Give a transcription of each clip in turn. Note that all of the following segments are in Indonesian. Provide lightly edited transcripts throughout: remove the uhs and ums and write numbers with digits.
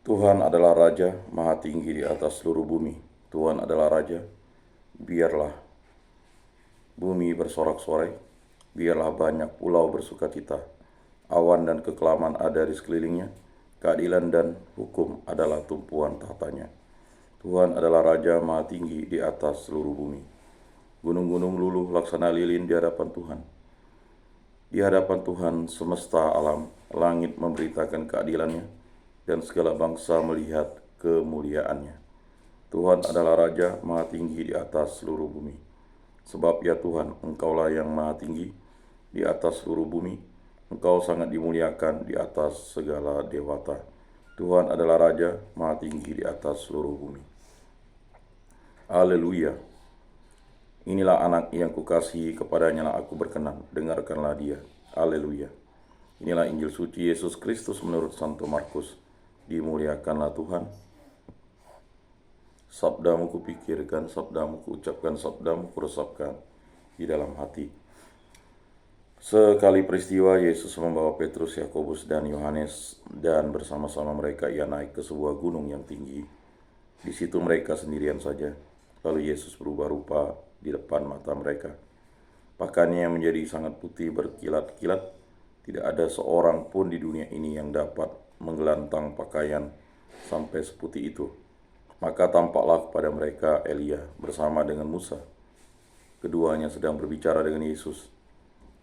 Tuhan adalah Raja, Maha Tinggi di atas seluruh bumi. Tuhan adalah Raja, biarlah bumi bersorak-sorai, biarlah banyak pulau bersukacita. Awan dan kekelaman ada di sekelilingnya, keadilan dan hukum adalah tumpuan tahtanya. Tuhan adalah Raja Maha Tinggi di atas seluruh bumi. Gunung-gunung luluh laksana lilin di hadapan Tuhan. Di hadapan Tuhan semesta alam, langit memberitakan keadilannya, dan segala bangsa melihat kemuliaannya. Tuhan adalah Raja Maha Tinggi di atas seluruh bumi. Sebab ya Tuhan, Engkaulah yang Maha Tinggi di atas seluruh bumi. Engkau sangat dimuliakan di atas segala dewata. Tuhan adalah Raja Maha Tinggi di atas seluruh bumi. Haleluya. Inilah anak yang kukasihi, kepadanya lah aku berkenan, dengarkanlah dia. Haleluya. Inilah Injil suci Yesus Kristus menurut Santo Markus. Dimuliakanlah Tuhan. Sabdamu kupikirkan, sabdamu kuucapkan, sabdamu kuresapkan di dalam hati. Sekali peristiwa Yesus membawa Petrus, Yakobus, dan Yohanes, dan bersama-sama mereka ia naik ke sebuah gunung yang tinggi. Di situ mereka sendirian saja. Lalu Yesus berubah rupa di depan mata mereka. Pakaiannya menjadi sangat putih berkilat-kilat. Tidak ada seorang pun di dunia ini yang dapat menggelantang pakaian sampai seputih itu. Maka tampaklah kepada mereka Elia bersama dengan Musa. Keduanya sedang berbicara dengan Yesus.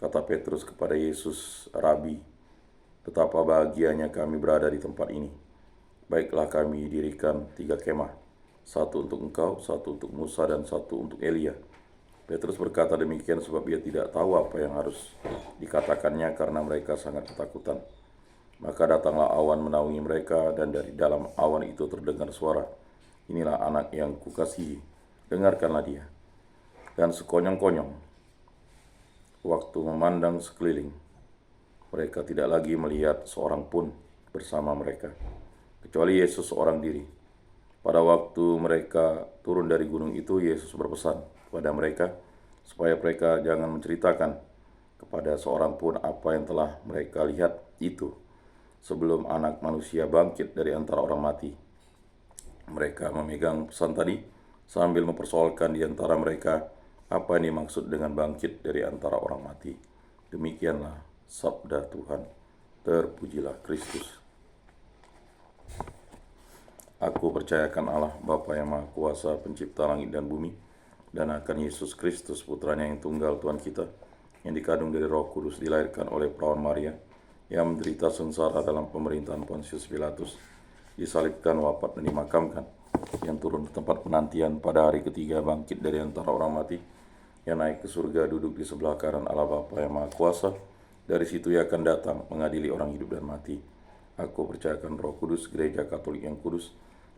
Kata Petrus kepada Yesus, Rabi, betapa bahagianya kami berada di tempat ini. Baiklah kami dirikan 3 kemah, satu untuk engkau, satu untuk Musa, dan satu untuk Elia. Petrus berkata demikian sebab ia tidak tahu apa yang harus dikatakannya karena mereka sangat ketakutan. Maka datanglah awan menaungi mereka, dan dari dalam awan itu terdengar suara, inilah anak yang kukasihi, dengarkanlah dia. Dan sekonyong-konyong waktu memandang sekeliling, mereka tidak lagi melihat seorang pun bersama mereka, kecuali Yesus seorang diri. Pada waktu mereka turun dari gunung itu, Yesus berpesan kepada mereka supaya mereka jangan menceritakan kepada seorang pun apa yang telah mereka lihat itu sebelum Anak Manusia bangkit dari antara orang mati. Mereka memegang pesan tadi sambil mempersoalkan di antara mereka apa yang dimaksud dengan bangkit dari antara orang mati. Demikianlah sabda Tuhan. Terpujilah Kristus. Aku percayakan Allah, Bapa yang Maha Kuasa, pencipta langit dan bumi, dan akan Yesus Kristus, putranya yang tunggal Tuhan kita, yang dikandung dari Roh Kudus, dilahirkan oleh perawan Maria, yang menderita sengsara dalam pemerintahan Pontius Pilatus, disalibkan, wafat, dan dimakamkan, yang turun ke tempat penantian, pada hari ketiga bangkit dari antara orang mati, yang naik ke surga, duduk di sebelah kanan Allah Bapa yang Maha Kuasa. Dari situ ia akan datang mengadili orang hidup dan mati. Aku percayakan Roh Kudus, gereja Katolik yang kudus,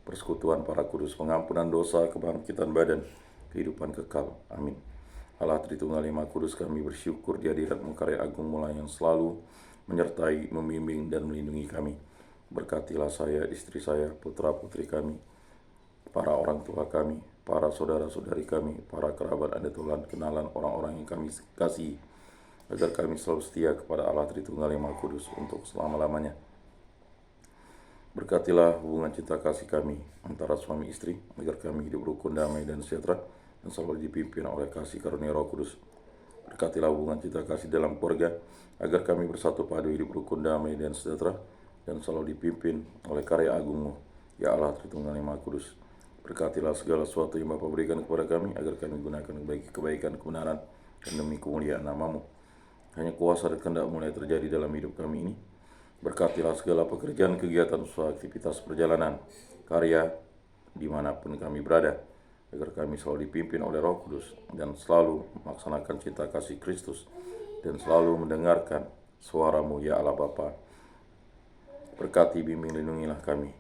persekutuan para kudus, pengampunan dosa, kebangkitan badan, kehidupan kekal. Amin. Allah Tritunggal Maha Kudus, kami bersyukur di hadirat karya agung mulai yang selalu menyertai, membimbing, dan melindungi kami. Berkatilah saya, istri saya, putra-putri kami, para orang tua kami, para saudara-saudari kami, para kerabat dan Tuhan, kenalan orang-orang yang kami kasih, agar kami selalu setia kepada Allah Tritunggal Maha Kudus untuk selama-lamanya. Berkatilah hubungan cinta kasih kami antara suami istri, agar kami hidup rukun, damai, dan sejahtera, dan selalu dipimpin oleh kasih karunia Roh Kudus. Berkatilah hubungan cinta kasih dalam keluarga, agar kami bersatu padu hidup rukun, damai, dan sejahtera, dan selalu dipimpin oleh karya agung-Mu, ya Allah Tritunggal Maha Kudus. Berkatilah segala sesuatu yang Bapa berikan kepada kami, agar kami gunakan bagi kebaikan, kebenaran, dan demi kemuliaan nama-Mu. Hanya kuasa dan kehendak mulai terjadi dalam hidup kami ini. Berkatilah segala pekerjaan, kegiatan, usaha, aktivitas perjalanan, karya, dimanapun kami berada, agar kami selalu dipimpin oleh Roh Kudus, dan selalu melaksanakan cinta kasih Kristus, dan selalu mendengarkan suara-Mu, ya Allah Bapa. Berkati, bimbing, lindungilah kami.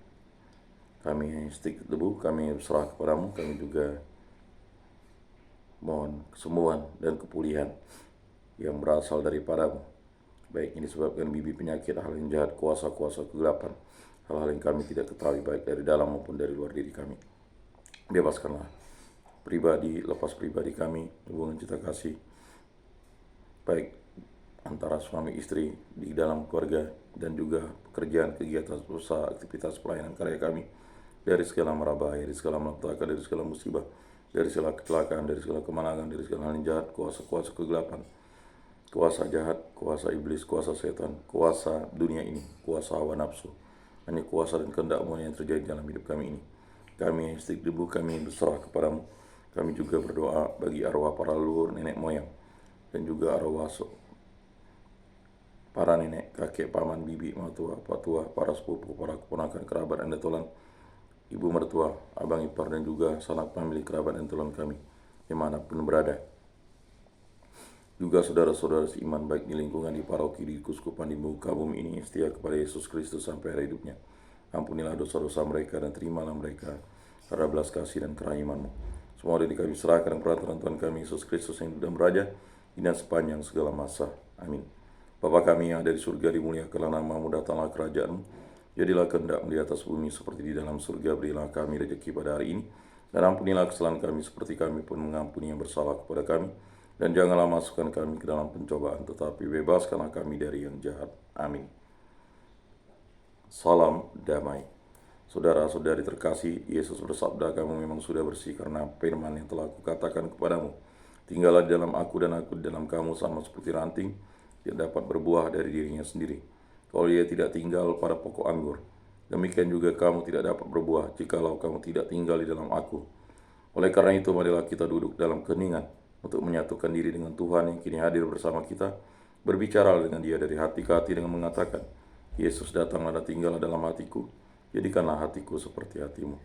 Kami sedikit debu, kami berserah kepada-Mu. Kami juga mohon kesembuhan dan kepulihan yang berasal daripada-Mu. Baik ini disebabkan bibit penyakit, hal yang jahat, kuasa-kuasa kegelapan, hal-hal yang kami tidak ketahui, baik dari dalam maupun dari luar diri kami. Bebaskanlah pribadi, lepas pribadi kami, hubungan cinta kasih, baik antara suami istri di dalam keluarga, dan juga pekerjaan, kegiatan usaha, aktivitas pelayanan karya kami, dari segala mara bahaya, dari segala malapetaka, dari segala musibah, dari segala kecelakaan, dari segala kemenangan, dari segala hal yang jahat, kuasa-kuasa kegelapan, kuasa jahat, kuasa iblis, kuasa setan, kuasa dunia ini, kuasa hawa nafsu. Hanya kuasa dan kehendak-Mu yang terjadi dalam hidup kami ini. Kami yang istik debu, kami berserah kepadamu. Kami juga berdoa bagi arwah para leluhur, nenek moyang, dan juga arwah para nenek, kakek, paman, bibi, matua, patua, para sepupu, para keponakan, kerabat, dan tolan, ibu mertua, abang ipar, dan juga sanak famili, kerabat, dan tolan kami, dimanapun berada. Juga saudara-saudara seiman baik di lingkungan, di paroki, di kuskupan, di muka bumi ini, setia kepada Yesus Kristus sampai akhir hidupnya. Ampunilah dosa-dosa mereka dan terimalah mereka karena belas kasih dan kerahiman-Mu. Semua dari kami serahkan peraturan Tuhan kami Yesus Kristus yang hidup dan beraja dan sepanjang segala masa. Amin. Bapa kami yang ada di surga, dimuliakanlah nama-Mu, datanglah kerajaan-Mu. Jadilah kehendak-Mu di atas bumi seperti di dalam surga. Berilah kami rezeki pada hari ini, dan ampunilah kesalahan kami seperti kami pun mengampuni yang bersalah kepada kami. Dan janganlah masukkan kami ke dalam pencobaan, tetapi bebaskanlah kami dari yang jahat. Amin. Salam damai. Saudara-saudari terkasih, Yesus bersabda, kamu memang sudah bersih karena firman yang telah kukatakan kepadamu. Tinggallah di dalam aku dan aku di dalam kamu, sama seperti ranting tidak dapat berbuah dari dirinya sendiri kalau ia tidak tinggal pada pokok anggur. Demikian juga kamu tidak dapat berbuah jikalau kamu tidak tinggal di dalam aku. Oleh karena itu, marilah kita duduk dalam keheningan untuk menyatukan diri dengan Tuhan yang kini hadir bersama kita. Berbicara dengan Dia dari hati ke hati dengan mengatakan, Yesus datanglah dan tinggallah dalam hatiku, jadikanlah hatiku seperti hatimu.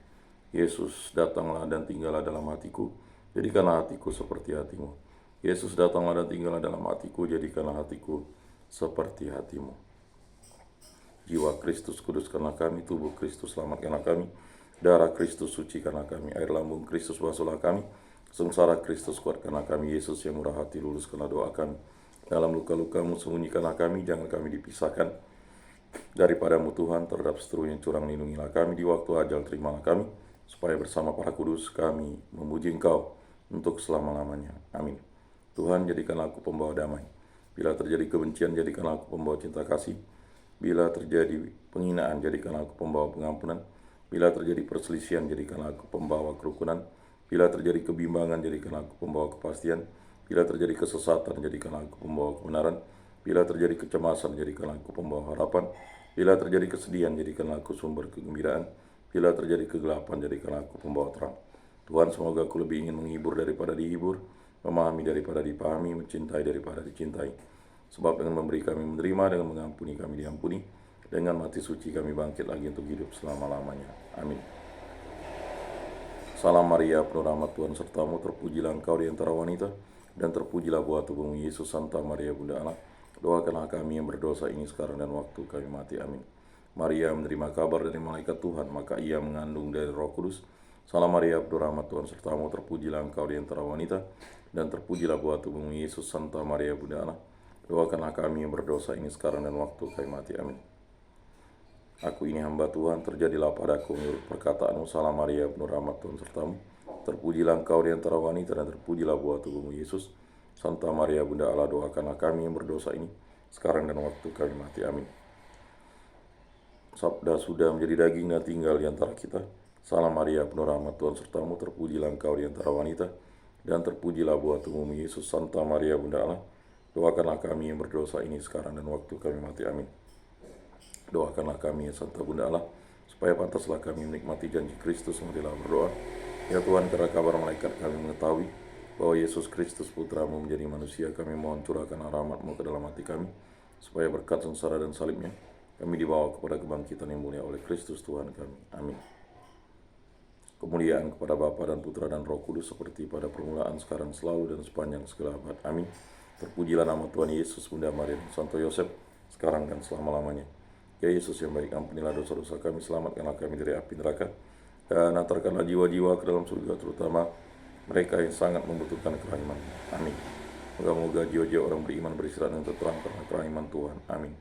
Yesus datanglah dan tinggallah dalam hatiku, jadikanlah hatiku seperti hatimu. Yesus datanglah dan tinggallah dalam hatiku, jadikanlah hatiku seperti hatimu. Jiwa Kristus kuduskanlah kami, tubuh Kristus selamatkanlah kami, darah Kristus sucikanlah kami, air lambung Kristus basuhlah kami, sengsara Kristus kuatkanlah kami. Yesus yang murah hati, luluskanlah doa kami. Dalam luka-lukamu sembunyikanlah kami, jangan kami dipisahkan daripadamu Tuhan. Terhadap seteru yang curang lindungilah kami, di waktu ajal terimalah kami, supaya bersama para kudus kami memuji Engkau untuk selama-lamanya. Amin. Tuhan, jadikanlah aku pembawa damai. Bila terjadi kebencian, jadikanlah aku pembawa cinta kasih. Bila terjadi penghinaan, jadikanlah aku pembawa pengampunan. Bila terjadi perselisihan, jadikanlah aku pembawa kerukunan. Bila terjadi kebimbangan, jadikanlah aku pembawa kepastian. Bila terjadi kesesatan, jadikanlah aku pembawa kebenaran. Bila terjadi kecemasan, jadikanlah aku pembawa harapan. Bila terjadi kesedihan, jadikanlah aku sumber kegembiraan. Bila terjadi kegelapan, jadikanlah aku pembawa terang. Tuhan, semoga aku lebih ingin menghibur daripada dihibur, memahami daripada dipahami, mencintai daripada dicintai. Sebab dengan memberi kami menerima, dengan mengampuni kami diampuni, dengan mati suci kami bangkit lagi untuk hidup selama-lamanya. Amin. Salam Maria, penuh rahmat Tuhan sertamu, terpujilah engkau di antara wanita, dan terpujilah buah tubuhmu Yesus. Santa Maria Bunda Allah, doakanlah kami yang berdosa ini sekarang dan waktu kami mati. Amin. Maria menerima kabar dari malaikat Tuhan, maka ia mengandung dari Roh Kudus. Salam Maria, penuh rahmat Tuhan sertamu, terpujilah engkau di antara wanita, dan terpujilah buah tubuhmu Yesus. Santa Maria Bunda Allah, doakanlah kami yang berdosa ini sekarang dan waktu kami mati. Amin. Aku ini hamba Tuhan, terjadilah padaku menurut perkataanmu. Salam Maria, penuh rahmat Tuhan sertamu, terpujilah engkau di antara wanita, dan terpujilah buah tubuhmu Yesus. Santa Maria Bunda Allah, doakanlah kami yang berdosa ini sekarang dan waktu kami mati. Amin. Sabda sudah menjadi daging dan tinggal di antara kita. Salam Maria, penuh rahmat Tuhan sertamu, terpujilah engkau di antara wanita, dan terpujilah buah tubuhmu Yesus. Santa Maria Bunda Allah, doakanlah kami yang berdosa ini sekarang dan waktu kami mati. Amin. Doakanlah kami ya Santa Bunda Allah, supaya pantaslah kami menikmati janji Kristus. Marilah berdoa. Ya Tuhan, karena kabar malaikat kami mengetahui bahwa Yesus Kristus Putramu menjadi manusia, kami mohon curahkan rahmat-Mu ke dalam hati kami, supaya berkat sengsara dan salibnya kami dibawa kepada kebangkitan yang mulia oleh Kristus Tuhan kami. Amin. Kemuliaan kepada Bapa dan Putra dan Roh Kudus, seperti pada permulaan, sekarang, selalu, dan sepanjang segala abad. Amin. Terpujilah nama Tuhan Yesus, Bunda Maria, dan Santo Yosef, sekarang dan selama-lamanya. Ya Yesus yang baik, ampunilah dosa-dosa kami, selamatkanlah kami dari api neraka, dan antarkanlah jiwa-jiwa ke dalam surga, terutama mereka yang sangat membutuhkan kerahiman. Amin. Moga-moga jiwa-jiwa orang beriman beristirahat dengan tenteram karena kerahiman Tuhan. Amin.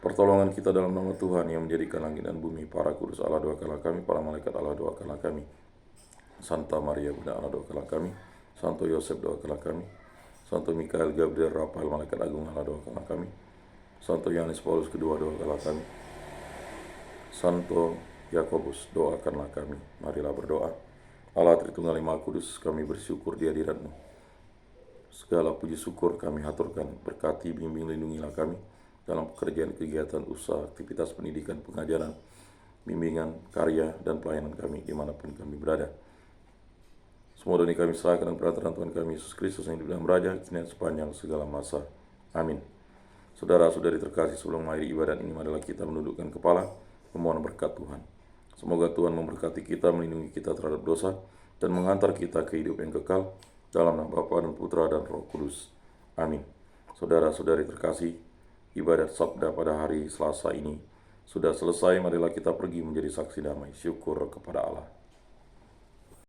Pertolongan kita dalam nama Tuhan yang menjadikan langit dan bumi. Para kudus Allah, doakanlah kami. Para malaikat Allah, doakanlah kami. Santa Maria Bunda Allah, doakanlah kami. Santo Yosef, doakanlah kami. Santo Mikael, Gabriel, Rafael, Malaikat Agung Allah, doakanlah kami. Santo Yohanes Paulus kedua, doakanlah kami. Santo Yakobus, doakanlah kami. Marilah berdoa. Allah Tritunggal Maha Kudus, kami bersyukur di hadirat-Mu. Segala puji syukur kami haturkan, berkati, bimbing, lindungilah kami dalam pekerjaan, kegiatan, usaha, aktivitas pendidikan, pengajaran, bimbingan, karya, dan pelayanan kami dimanapun kami berada. Semua doa kami serahkan dalam perantaraan Tuhan kami Yesus Kristus yang hidup dan beraja kini sepanjang segala masa. Amin. Saudara-saudari terkasih, sebelum mengakhiri ibadat ini, marilah kita menundukkan kepala, memohon berkat Tuhan. Semoga Tuhan memberkati kita, melindungi kita terhadap dosa, dan menghantar kita ke hidup yang kekal, dalam nama Bapa dan Putra dan Roh Kudus. Amin. Saudara-saudari terkasih, ibadat sabda pada hari Selasa ini sudah selesai. Marilah kita pergi menjadi saksi damai. Syukur kepada Allah.